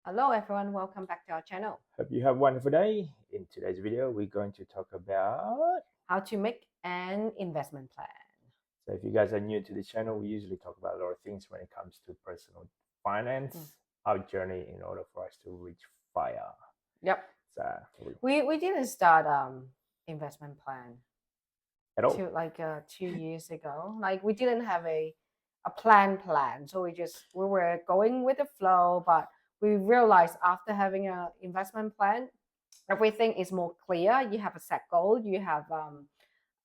Hello everyone, welcome back to our channel. Hope you have a wonderful day. In today's video, we're going to talk about. How to make an investment plan. So, if you guys are new to the channel, we usually talk about a lot of things when it comes to personal finance, our journey in order for us to reach fire. Yep. So, we didn't start investment plan at all. 2 years ago. Like we didn't have a plan. So we were going with the flow, but we realized after having an investment plan, everything is more clear. You have a set goal, you have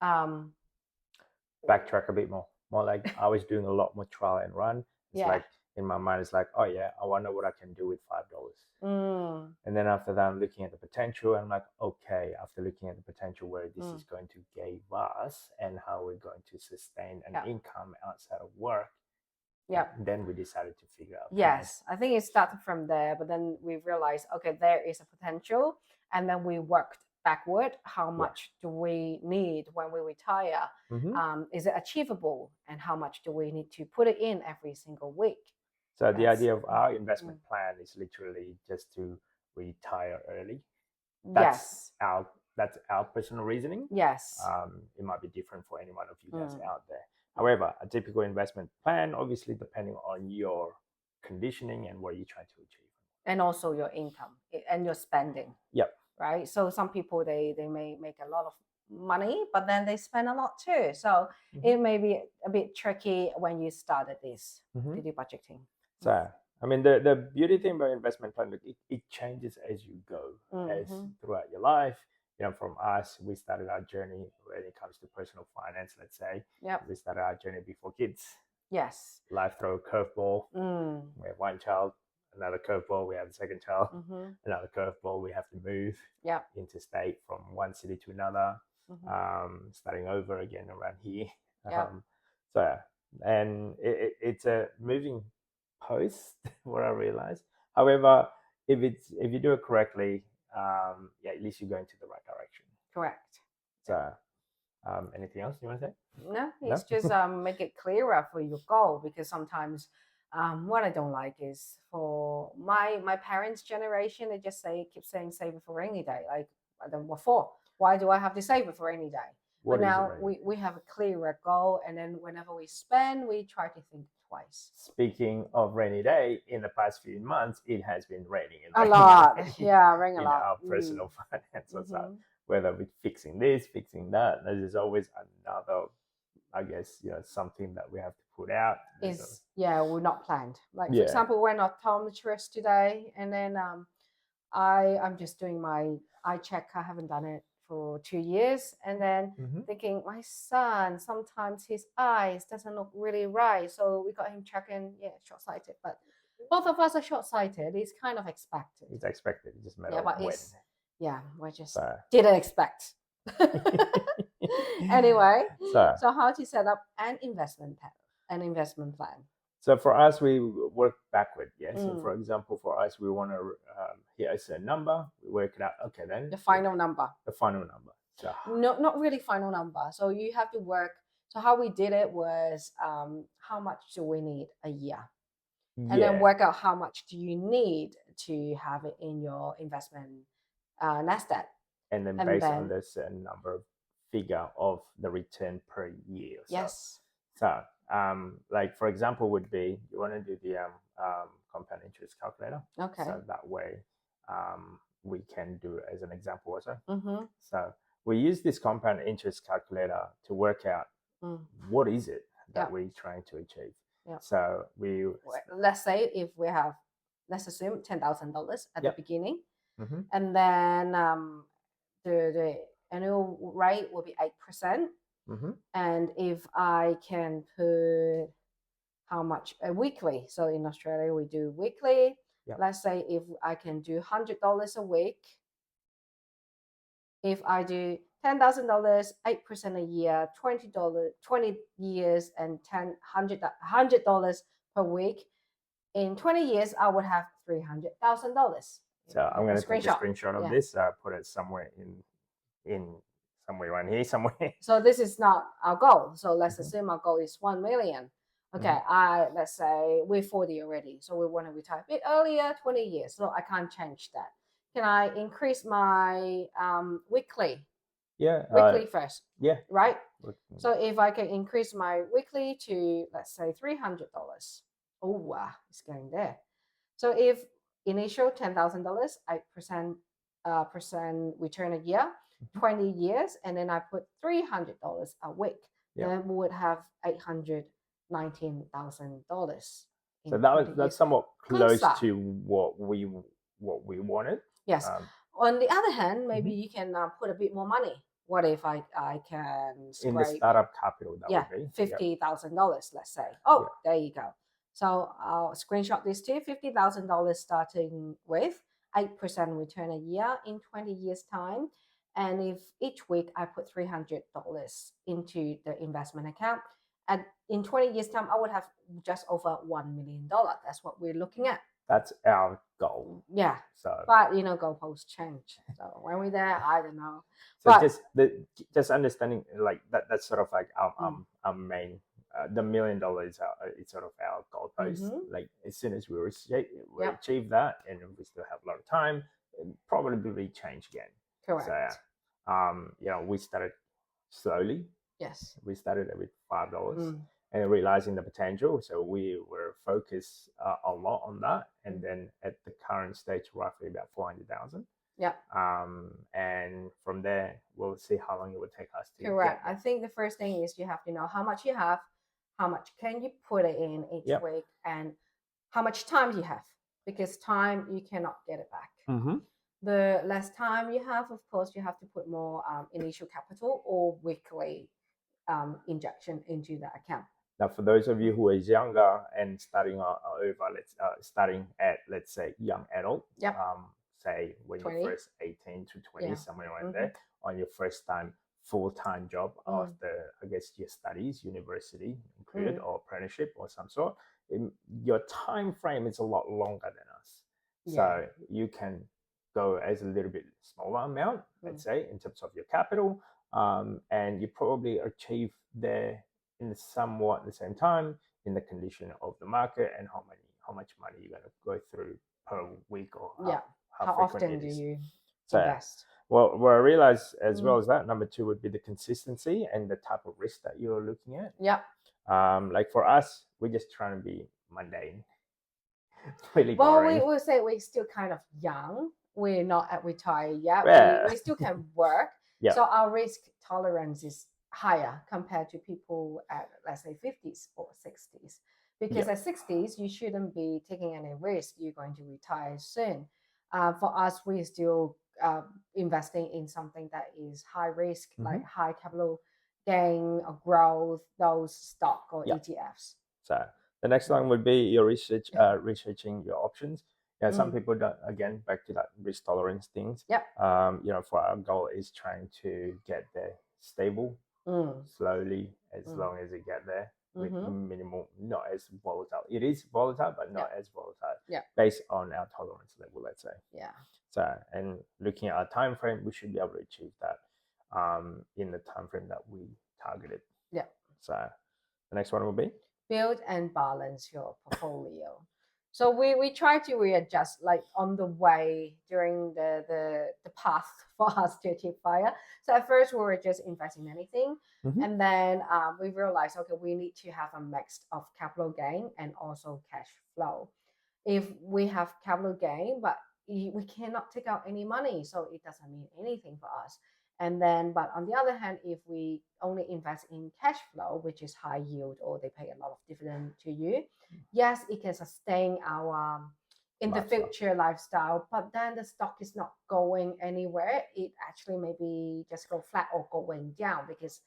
backtrack a bit more. More like I was doing a lot more trial and run. It's like in my mind, it's like, oh yeah, I wonder what I can do with $5. And then after that, I'm looking at the potential. And I'm like, okay, after looking at the potential where this is going to give us and how we're going to sustain an income outside of work. Yeah. Then we decided to figure out. Yes, I think it started from there, but then we realized, okay, there is a potential. And then we worked backward. How much do we need when we retire? Is it achievable? And how much do we need to put it in every single week? So the idea of our investment plan is literally just to retire early. That's our personal reasoning. Yes. It might be different for any one of you guys out there. However, a typical investment plan, obviously depending on your conditioning and what you're trying to achieve. And also your income and your spending. Yep. Right. So some people, they may make a lot of money, but then they spend a lot too. So it may be a bit tricky when you started this to do budgeting. So, I mean, the beauty thing about investment plan, it changes as you go, as throughout your life. You know, from us, we started our journey when it comes to personal finance, let's say. Yep. We started our journey before kids. Yes. Life throw a curveball. We have one child, another curveball, we have a second child, another curveball, we have to move interstate from one city to another, starting over again around here. And it's a moving post, what I realized. However, if you do it correctly, at least you're going to the right direction. Correct. So, anything else you want to say? No, it's just make it clearer for your goal, because sometimes what I don't like is for my parents' generation, they just keep saying save it for rainy day. Like, I don't know what for. Why do I have to save it for rainy day? But now we have a clearer goal, and then whenever we spend, we try to think twice. Speaking of rainy day, in the past few months, it has been raining a lot. Yeah, raining a lot. Our personal finances, whether we're fixing this, fixing that, there's always another, I guess, something that we have to put out. We're not planned. Like, for example, we're not optometrist today, and then I'm just doing my eye check. I haven't done it for 2 years, and then thinking, my son, sometimes his eyes doesn't look really right, so we got him checking. Short-sighted, but both of us are short-sighted. It's kind of expected. It's expected. It just matter of when. We just didn't expect. Anyway, so how to set up an investment plan? So for us, we work backward. So for example, for us, we want to hit a certain number. We work it out. Okay, then the final number. The final number. So not really final number. So you have to work. So how we did it was, how much do we need a year, and then work out how much do you need to have it in your investment nest egg. And then based on the certain number of figure of the return per year. So, like for example, would be you want to do the compound interest calculator. Okay. So that way, we can do it as an example also. So we use this compound interest calculator to work out what is it that we're trying to achieve. So let's say if we have, let's assume $10,000 at the beginning, and then the annual rate will be 8%. And if I can put how much weekly, so in Australia we do weekly. Let's say if I can do $100 a week, if I do $10,000, 8% a year, $20, 20 years, and $100 per week. In 20 years, I would have $300,000. So I'm going to take a screenshot of this. Put it somewhere in somewhere around here somewhere. So this is not our goal. So let's assume our goal is 1 million. Okay, let's say we're 40 already, so we want to retire a bit earlier, 20 years. So I can't change that. Can I increase my weekly? Yeah. Weekly first. Yeah. Right. So if I can increase my weekly to, let's say, $300, oh wow, it's going there. So if initial $10,000, 8% return a year, 20 years, and then I put $300 a week, then we would have $819,000. So that's somewhat close to what we wanted. Yes. On the other hand, maybe you can put a bit more money. What if I can scrape in the startup capital? That would be $50,000, let's say. Oh, there you go. So I'll screenshot this too. $50,000 starting with 8% return a year in 20 years time. And if each week I put $300 into the investment account, and in 20 years time, I would have just over $1 million. That's what we're looking at. That's our goal. Yeah. So, but goalposts change. So when we're there, I don't know. So but, just understanding like that. That's sort of like our main. The $1 million is sort of our goalpost. Like as soon as we achieve that, and we still have a lot of time, it probably change again. Correct. So we started slowly. Yes. We started with $5 and realizing the potential. So we were focused a lot on that. And then at the current stage, roughly about 400,000. Yeah. And from there, we'll see how long it would take us to. Correct. I think the first thing is you have to know how much you have, how much can you put it in each week, and how much time you have. Because time, you cannot get it back. The less time you have, of course, you have to put more initial capital or weekly injection into the account. Now, for those of you who are younger and starting starting at, let's say, young adult, say when 20. you're first 18 to 20, somewhere around there, on your first time full-time job after, I guess, your studies, university included, or apprenticeship or some sort, your time frame is a lot longer than us. So you can go as a little bit smaller amount, let's say, in terms of your capital, and you probably achieve there in somewhat the same time in the condition of the market and how much money you're going to go through per week or how often do you invest? Well, what I realized as well as that, number two would be the consistency and the type of risk that you're looking at. Like for us, we're just trying to be mundane. Really boring. Well, we say we're still kind of young. We're not retired yet. We still can work. So our risk tolerance is higher compared to people at, let's say, 50s or 60s. Because at 60s, you shouldn't be taking any risk. You're going to retire soon. For us, we're still investing in something that is high risk, like high capital gain or growth, those stock or ETFs. So the next one would be your researching your options. Some people don't, again, back to that risk tolerance things. For our goal is trying to get there stable, slowly, as long as you get there with minimal, not as volatile. It is volatile, but not as volatile. Based on our tolerance level, let's say. So, and looking at our time frame, we should be able to achieve that in the time frame that we targeted. So the next one will be build and balance your portfolio. So we try to readjust like on the way during the path for us to achieve FIRE. So at first we were just investing in anything, and then we realized, okay, we need to have a mix of capital gain and also cash flow. If we have capital gain, but we cannot take out any money, so it doesn't mean anything for us. And then, but on the other hand, if we only invest in cash flow, which is high yield, or they pay a lot of dividend to you, yes, it can sustain our in the future lifestyle. But then the stock is not going anywhere. It actually maybe just go flat or going down because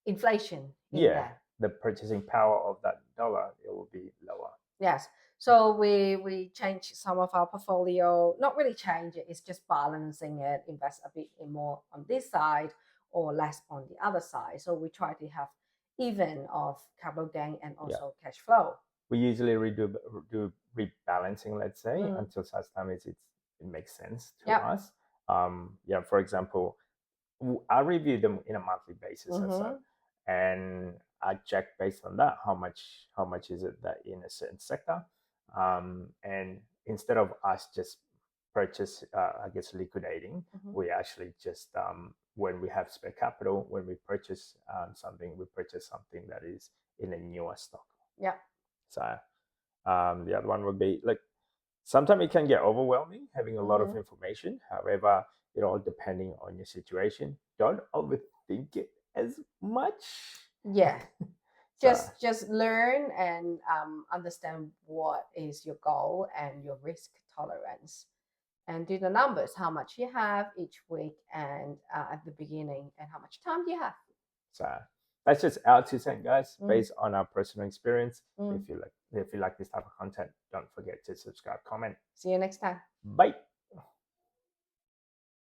inflation. The purchasing power of that dollar, it will be lower. Yes. So we changed some of our portfolio, not really change it, it's just balancing it, invest a bit more on this side or less on the other side. So we try to have even of capital gain and also cash flow. We usually do rebalancing, let's say, until such time as it makes sense to us. For example, I review them in a monthly basis or so. And I check based on that how much is it that in a certain sector, and instead of us just purchase, I guess liquidating, we actually just when we have spare capital, when we purchase something, we purchase something that is in a newer stock. Yeah. So the other one would be like, sometimes it can get overwhelming having a lot of information. However, it all depending on your situation. Don't overthink it as much. Yeah. Just learn and understand what is your goal and your risk tolerance, and do the numbers, how much you have each week and at the beginning, and how much time do you have. So that's just our 2 cents, guys, based on our personal experience. If you like this type of content, don't forget to subscribe, comment. See you next time. Bye.